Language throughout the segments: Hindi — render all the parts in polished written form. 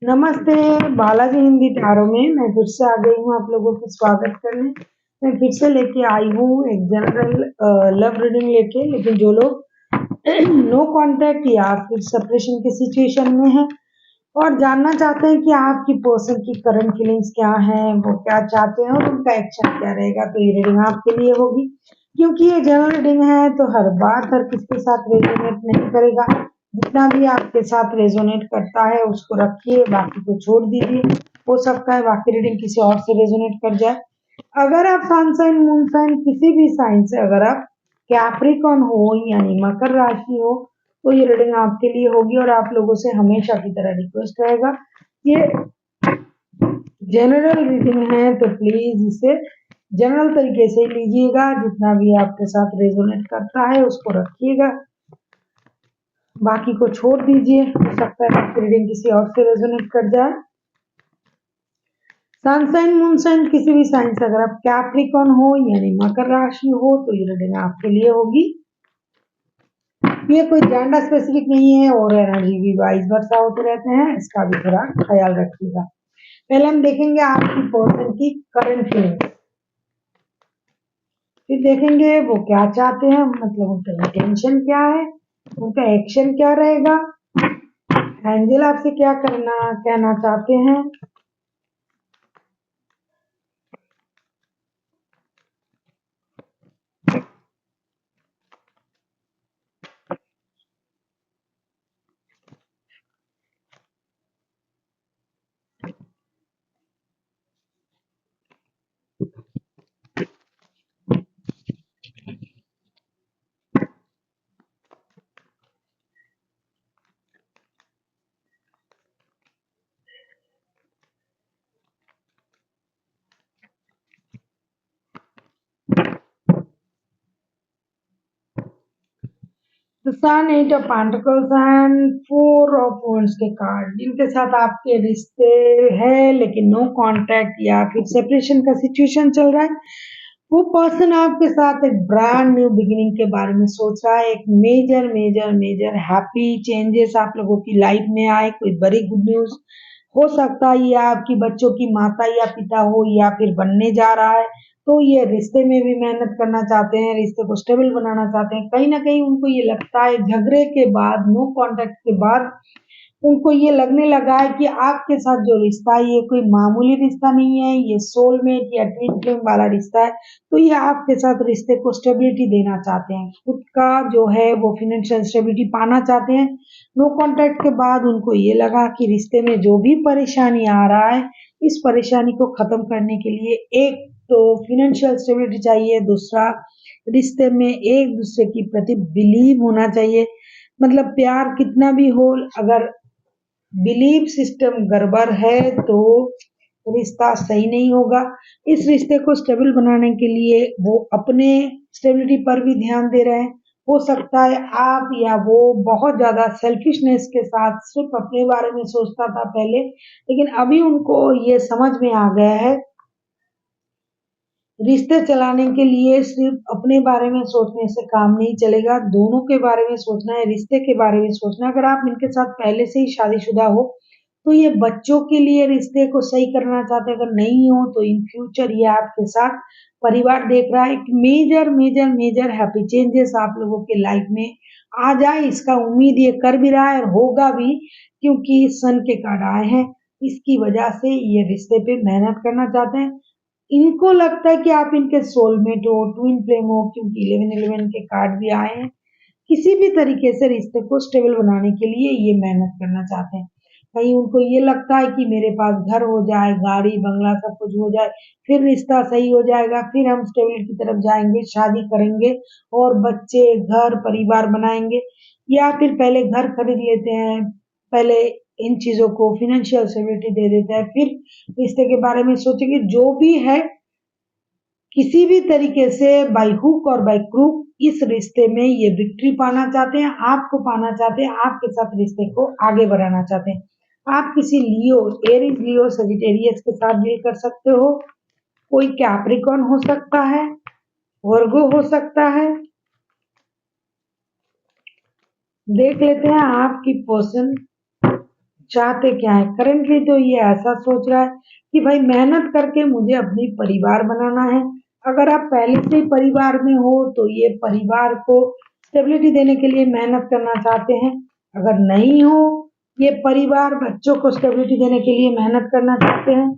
नमस्ते। बालाजी हिंदी टैरो में मैं फिर से आ गई हूँ आप लोगों को स्वागत करने। मैं फिर से लेके आई हूँ एक जनरल लव रीडिंग लेके, लेकिन जो लोग नो कांटेक्ट या फिर सेपरेशन की सिचुएशन में है और जानना चाहते हैं कि आपकी पर्सन की करंट फीलिंग्स क्या हैं, वो क्या चाहते हैं और उनका एक्शन क्या रहेगा, तो ये रीडिंग आपके लिए होगी। क्योंकि ये जनरल रीडिंग है तो हर बात हर किसके साथ रेजोनेट नहीं करेगा। जितना भी आपके साथ रेजोनेट करता है उसको रखिए, बाकी को छोड़ दीजिए। हो सकता है बाकी रीडिंग किसी और से रेजोनेट कर जाए। अगर आप सन साइन मून साइन किसी भी साइन से, अगर आप कैप्रिकॉन हो यानी मकर राशि हो, तो ये रीडिंग आपके लिए होगी। और आप लोगों से हमेशा की तरह रिक्वेस्ट रहेगा, ये जनरल रीडिंग है तो प्लीज इसे जनरल तरीके से लीजिएगा। जितना भी आपके साथ रेजोनेट करता है उसको रखिएगा, बाकी को छोड़ दीजिए। हो सकता है आपकी रीडिंग किसी और से रेजोनेट कर जाए। सन साइन मून साइन किसी भी साइन से अगर आप कैप्रिकॉन हो यानी मकर राशि हो, तो ये रीडिंग आपके लिए होगी। ये कोई जेंडर स्पेसिफिक नहीं है और एनर्जी भी वाइस वर्सा होते रहते हैं, इसका भी थोड़ा ख्याल रखिएगा। पहले हम देखेंगे आपकी पर्सन की करंट फीलिंग, फिर देखेंगे वो क्या चाहते हैं, मतलब उनका इंटेंशन क्या है, उनका एक्शन क्या रहेगा, एंजल आपसे क्या करना कहना चाहते हैं। The sun, eight of pentacles and four of wands के कार्ड, जिनके साथ आपके रिश्ते हैं लेकिन नो कांटेक्ट या फिर सेपरेशन का सिचुएशन चल रहा है, वो पर्सन आपके साथ एक ब्रांड न्यू बिगिनिंग के बारे में सोच रहा है। एक major major major happy changes आप लोगों की लाइफ में आए, कोई बड़ी गुड न्यूज हो सकता है, ये आपकी बच्चों की माता या पिता हो या फिर बनने जा रहा है। तो ये रिश्ते में भी मेहनत करना चाहते हैं, रिश्ते को स्टेबल बनाना चाहते हैं। कहीं ना कहीं उनको ये लगता है झगड़े के बाद, नो कांटेक्ट के बाद उनको ये लगने लगा है कि आपके साथ जो रिश्ता है ये कोई मामूली रिश्ता नहीं है, ये सोलमेट या ट्विन फ्लेम वाला रिश्ता है। तो ये आपके साथ रिश्ते को स्टेबिलिटी देना चाहते हैं, खुद का जो है वो फाइनेंशियल स्टेबिलिटी पाना चाहते हैं। नो कांटेक्ट के बाद उनको ये लगा कि रिश्ते में जो भी परेशानी आ रहा है, इस परेशानी को खत्म करने के लिए एक तो फाइनेंशियल स्टेबिलिटी चाहिए, दूसरा रिश्ते में एक दूसरे की प्रति बिलीव होना चाहिए। मतलब प्यार कितना भी हो, अगर बिलीव सिस्टम गड़बड़ है तो रिश्ता सही नहीं होगा। इस रिश्ते को स्टेबल बनाने के लिए वो अपने स्टेबिलिटी पर भी ध्यान दे रहे हैं। हो सकता है आप या वो बहुत ज्यादा सेल्फिशनेस के साथ सिर्फ अपने बारे में सोचता था पहले, लेकिन अभी उनको ये समझ में आ गया है रिश्ते चलाने के लिए सिर्फ अपने बारे में सोचने से काम नहीं चलेगा, दोनों के बारे में सोचना है, रिश्ते के बारे में सोचना है। अगर आप इनके साथ पहले से ही शादीशुदा हो तो ये बच्चों के लिए रिश्ते को सही करना चाहते हैं, अगर नहीं हो तो इन फ्यूचर ये आपके साथ परिवार देख रहा है। एक major major major happy changes आप लोगों के लाइफ में आ जाए, इसका उम्मीद ये कर भी रहा है और होगा भी, क्योंकि सन के कार्ड आए हैं। इसकी वजह से ये रिश्ते पे मेहनत करना चाहते हैं। इनको लगता है कि आप इनके सोलमेट हो, ट्विन फ्लेम हो, क्योंकि 1111 के कार्ड भी आए हैं। किसी भी तरीके से रिश्ते को स्टेबल बनाने के लिए ये मेहनत करना चाहते हैं। कहीं उनको ये लगता है कि मेरे पास घर हो जाए, गाड़ी बंगला सब कुछ हो जाए, फिर रिश्ता सही हो जाएगा, फिर हम स्टेबिलिटी की तरफ जाएंगे, शादी करेंगे और बच्चे घर परिवार बनाएंगे। या फिर पहले घर खरीद लेते हैं, पहले इन चीजों को फाइनेंशियल स्टेबिलिटी दे देते हैं, फिर रिश्ते के बारे में सोचेंगे। जो भी है, किसी भी तरीके से बाय हुक और बाय क्रूक इस रिश्ते में ये विक्ट्री पाना चाहते हैं, आपको पाना चाहते हैं, आपके साथ रिश्ते को आगे बढ़ाना चाहते हैं। आप किसी लियो, एरीज लियो सजिटेरियस के साथ डील कर सकते हो, कोई कैप्रिकॉन हो सकता है, वर्गो हो सकता है। देख लेते हैं आपकी पर्सन चाहते क्या है? करंटली तो ये ऐसा सोच रहा है कि भाई मेहनत करके मुझे अपनी परिवार बनाना है। अगर आप पहले से ही परिवार में हो तो ये परिवार को स्टेबिलिटी देने के लिए मेहनत करना चाहते हैं। अगर नहीं हो, ये परिवार बच्चों को स्टेबिलिटी देने के लिए मेहनत करना चाहते हैं।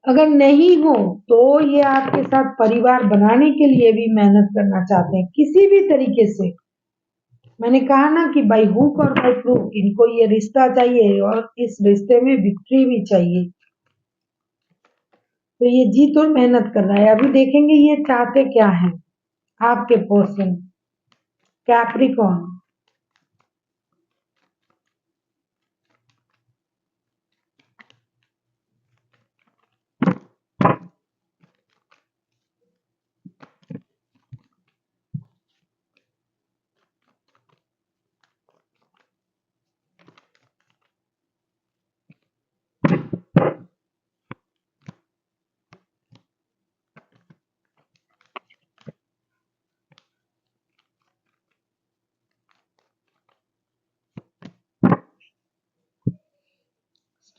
अगर नहीं हो तो ये आपके साथ परिवार बनाने के लिए भी मेहनत करना चाहते हैं किसी भी तरीके से। मैंने कहा ना कि बाई हुक और बाई क्रूक इनको ये रिश्ता चाहिए और इस रिश्ते में विक्ट्री भी चाहिए। तो ये जीत और मेहनत कर रहा है। अभी देखेंगे ये चाहते क्या है आपके person Capricorn.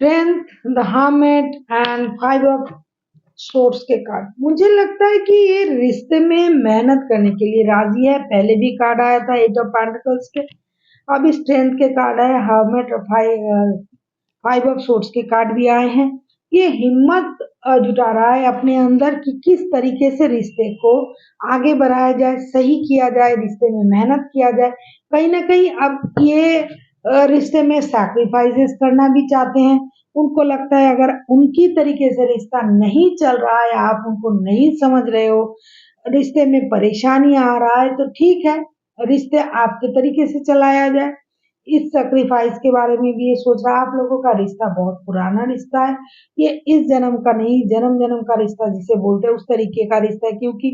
Strength, the hermit and five of source के कार्ड। मुझे लगता है कि ये रिश्ते में मेहनत करने के लिए राजी है। पहले भी कार्ड आया था एट ऑफ पेंटिकल्स के, अभी स्ट्रेंथ के कार्ड है, हर्मिट और फाइव ऑफ सोर्स के कार्ड भी आए हैं। ये हिम्मत जुटा रहा है अपने अंदर कि किस तरीके से रिश्ते को आगे बढ़ाया जाए, सही किया जाए, रिश्ते में मेहनत किया जाए। कहीं ना कहीं अब ये रिश्ते में सैक्रिफाइसेस करना भी चाहते हैं। उनको लगता है अगर उनकी तरीके से रिश्ता नहीं चल रहा है, आप उनको नहीं समझ रहे हो, रिश्ते में परेशानी आ रहा है, तो ठीक है, रिश्ते आपके तरीके से चलाया जाए। इस सैक्रिफाइस के बारे में भी ये सोच रहा है। आप लोगों का रिश्ता बहुत पुराना रिश्ता है। ये इस जन्म का नहीं, जन्म जन्म का रिश्ता जिसे बोलते हैं उस तरीके का रिश्ता है, क्योंकि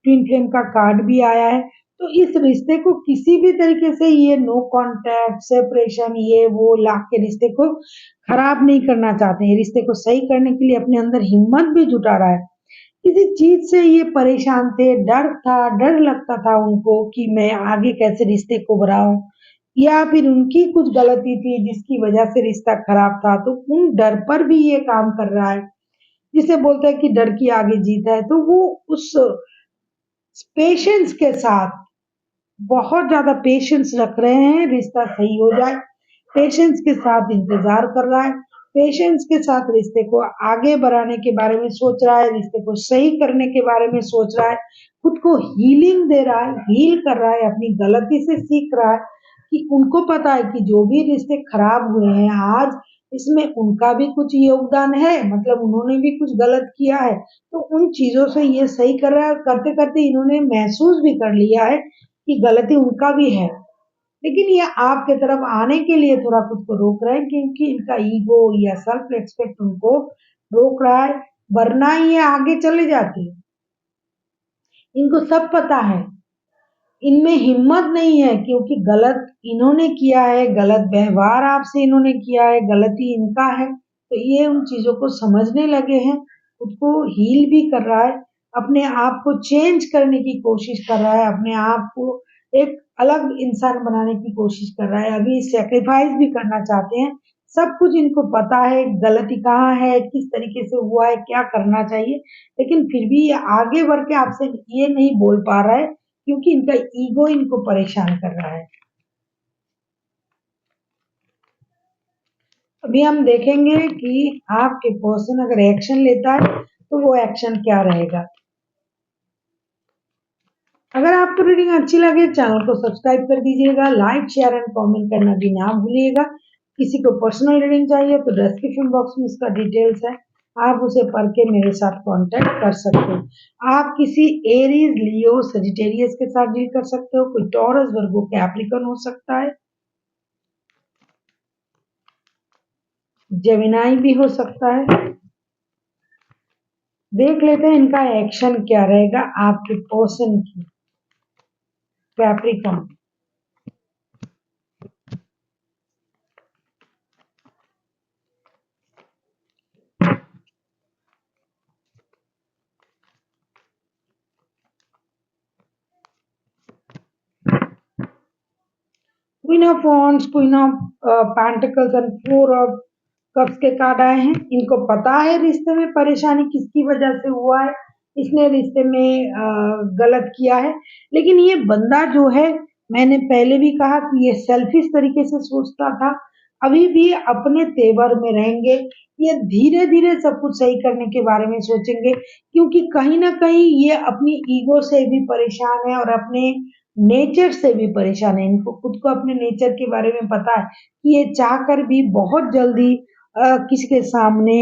ट्विन फ्लेम का कार्ड भी आया है। तो इस रिश्ते को किसी भी तरीके से ये नो कांटेक्ट सेपरेशन ये वो ला के रिश्ते को खराब नहीं करना चाहते हैं। रिश्ते को सही करने के लिए अपने अंदर हिम्मत भी जुटा रहा है। किसी चीज से ये परेशान थे, डर था, डर लगता था उनको कि मैं आगे कैसे रिश्ते को बढ़ाऊं, या फिर उनकी कुछ गलती थी जिसकी वजह से रिश्ता खराब था, तो उन डर पर भी ये काम कर रहा है। जिसे बोलते हैं कि डर की आगे जीत है, तो वो उस पेशेंस के साथ बहुत ज्यादा पेशेंस रख रहे हैं रिश्ता सही हो जाए। पेशेंस के साथ इंतजार कर रहा है, पेशेंस के साथ रिश्ते को आगे बढ़ाने के बारे में सोच रहा है, रिश्ते को सही करने के बारे में सोच रहा है, खुद को हीलिंग दे रहा है, हील कर रहा है, अपनी गलती से सीख रहा है कि उनको पता है कि जो भी रिश्ते खराब हुए हैं आज, इसमें उनका भी कुछ योगदान है, मतलब उन्होंने भी कुछ गलत किया है। तो उन चीजों से ये सही कर रहा है। करते करते इन्होंने महसूस भी कर लिया है कि गलती उनका भी है, लेकिन ये आपके तरफ आने के लिए थोड़ा खुद को रोक रहे हैं, क्योंकि इनका ईगो या सेल्फ रिस्पेक्ट उनको रोक रहा है, वरना ये आगे चले जाते। इनको सब पता है, इनमें हिम्मत नहीं है, क्योंकि गलत इन्होंने किया है, गलत व्यवहार आपसे इन्होंने किया है, गलती इनका है। तो ये उन चीजों को समझने लगे हैं, खुद को हील भी कर रहा है, अपने आप को चेंज करने की कोशिश कर रहा है, अपने आप को एक अलग इंसान बनाने की कोशिश कर रहा है। अभी सेक्रीफाइस भी करना चाहते हैं। सब कुछ इनको पता है, गलती कहाँ है, किस तरीके से हुआ है, क्या करना चाहिए, लेकिन फिर भी ये आगे बढ़ के आपसे ये नहीं बोल पा रहा है, क्योंकि इनका ईगो इनको परेशान कर रहा है। अभी हम देखेंगे कि आपके पर्सन अगर एक्शन लेता है तो वो एक्शन क्या रहेगा। अगर आपको रीडिंग अच्छी लगे चैनल को सब्सक्राइब कर दीजिएगा, लाइक शेयर एंड कमेंट करना भी ना भूलिएगा। किसी को पर्सनल रीडिंग चाहिए तो डिस्क्रिप्शन बॉक्स में इसका डिटेल्स है, आप उसे पढ़ के मेरे साथ कांटेक्ट कर सकते हो। आप किसी एरीज लियो सजिटेरियस के साथ डील कर सकते हो, कोई टॉरस वर्गो कैप्रिकॉर्न हो सकता है, जेमिनाई भी हो सकता है। देख लेते हैं इनका एक्शन क्या रहेगा आपके पर्सन की Capricorn. Queen of wands, queen of pentacles and four of cups के कार्ड आए हैं। इनको पता है रिश्ते में परेशानी किसकी वजह से हुआ है, इसने रिश्ते में गलत किया है। लेकिन ये बंदा जो है, मैंने पहले भी कहा कि ये सेल्फिश तरीके से सोचता था, अभी भी अपने तेवर में रहेंगे। ये धीरे धीरे सब कुछ सही करने के बारे में सोचेंगे, क्योंकि कहीं ना कहीं ये अपनी ईगो से भी परेशान है और अपने नेचर से भी परेशान है। इनको खुद को अपने नेचर के बारे में पता है कि ये चाहकर भी बहुत जल्दी किसी के सामने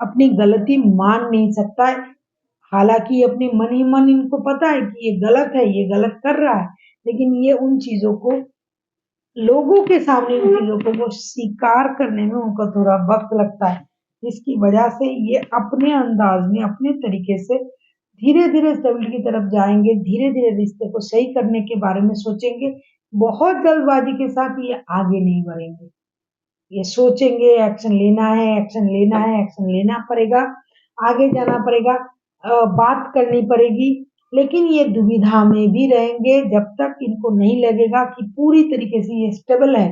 अपनी गलती मान नहीं सकता है। हालांकि अपने मन ही मन इनको पता है कि ये गलत है, ये गलत कर रहा है, लेकिन ये उन चीजों को लोगों के सामने इन चीजों को वो स्वीकार करने में उनको थोड़ा वक्त लगता है, जिसकी वजह से ये अपने अंदाज में अपने तरीके से धीरे धीरे स्टेबिलिटी की तरफ जाएंगे, धीरे धीरे रिश्ते को सही करने के बारे में सोचेंगे। बहुत जल्दबाजी के साथ ये आगे नहीं बढ़ेंगे। ये सोचेंगे एक्शन लेना है, एक्शन लेना है, एक्शन लेना पड़ेगा, आगे जाना पड़ेगा, बात करनी पड़ेगी। लेकिन ये दुविधा में भी रहेंगे जब तक इनको नहीं लगेगा कि पूरी तरीके से ये स्टेबल है।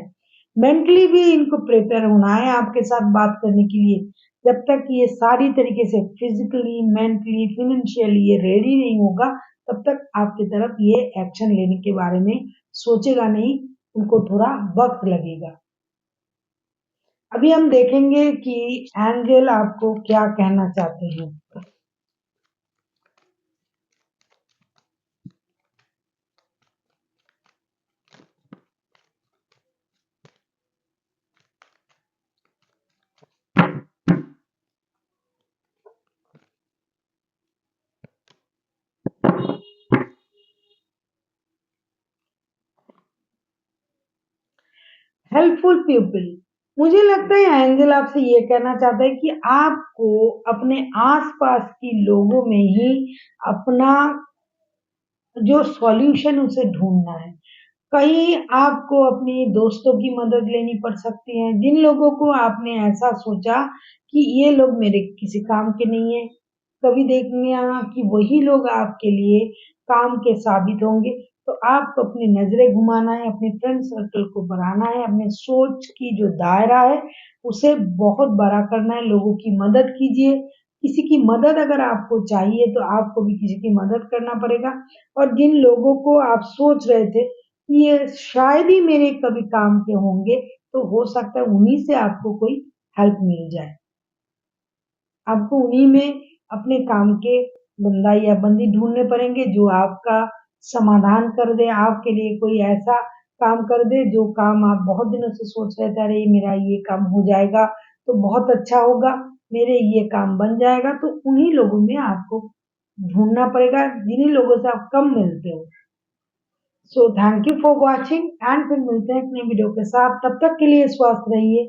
मेंटली भी इनको प्रिपेयर होना है आपके साथ बात करने के लिए। जब तक ये सारी तरीके से फिजिकली, मेंटली, फाइनेंशियली ये रेडी नहीं होगा, तब तक आपकी तरफ ये एक्शन लेने के बारे में सोचेगा नहीं, उनको थोड़ा वक्त लगेगा। अभी हम देखेंगे कि एंजल आपको क्या कहना चाहते हैं। हेल्पफुल पीपल, मुझे लगता है एंजल आपसे ये कहना चाहता है कि आपको अपने आसपास की लोगों में ही अपना जो सॉल्यूशन उसे ढूंढना है। कहीं आपको अपने दोस्तों की मदद लेनी पड़ सकती है, जिन लोगों को आपने ऐसा सोचा कि ये लोग मेरे किसी काम के नहीं है, कभी देखने आना कि वही लोग आपके लिए काम के साबित होंगे। तो आपको अपनी नजरें घुमाना है, अपने फ्रेंड सर्कल को बढ़ाना है, अपने सोच की जो दायरा है उसे बहुत बड़ा करना है। लोगों की मदद कीजिए, किसी की मदद अगर आपको चाहिए तो आपको भी किसी की मदद करना पड़ेगा। और जिन लोगों को आप सोच रहे थे कि ये शायद ही मेरे कभी काम के होंगे, तो हो सकता है उन्हीं से आपको कोई हेल्प मिल जाए। आपको उन्हीं में अपने काम के बंदा या बंदी ढूंढने पड़ेंगे जो आपका समाधान कर दे, आपके लिए कोई ऐसा काम कर दे जो काम आप बहुत दिनों से सोच रहे थे, अरे मेरा ये काम हो जाएगा तो बहुत अच्छा होगा, मेरे ये काम बन जाएगा। तो उन्हीं लोगों में आपको ढूंढना पड़ेगा जिन्हीं लोगों से आप कम मिलते हो। So thank you for watching and फिर मिलते हैं एक नई वीडियो के साथ। तब तक के लिए स्वस्थ रहिए,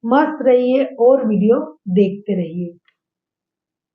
मस्त रहिए और वीडियो देखते रहिए।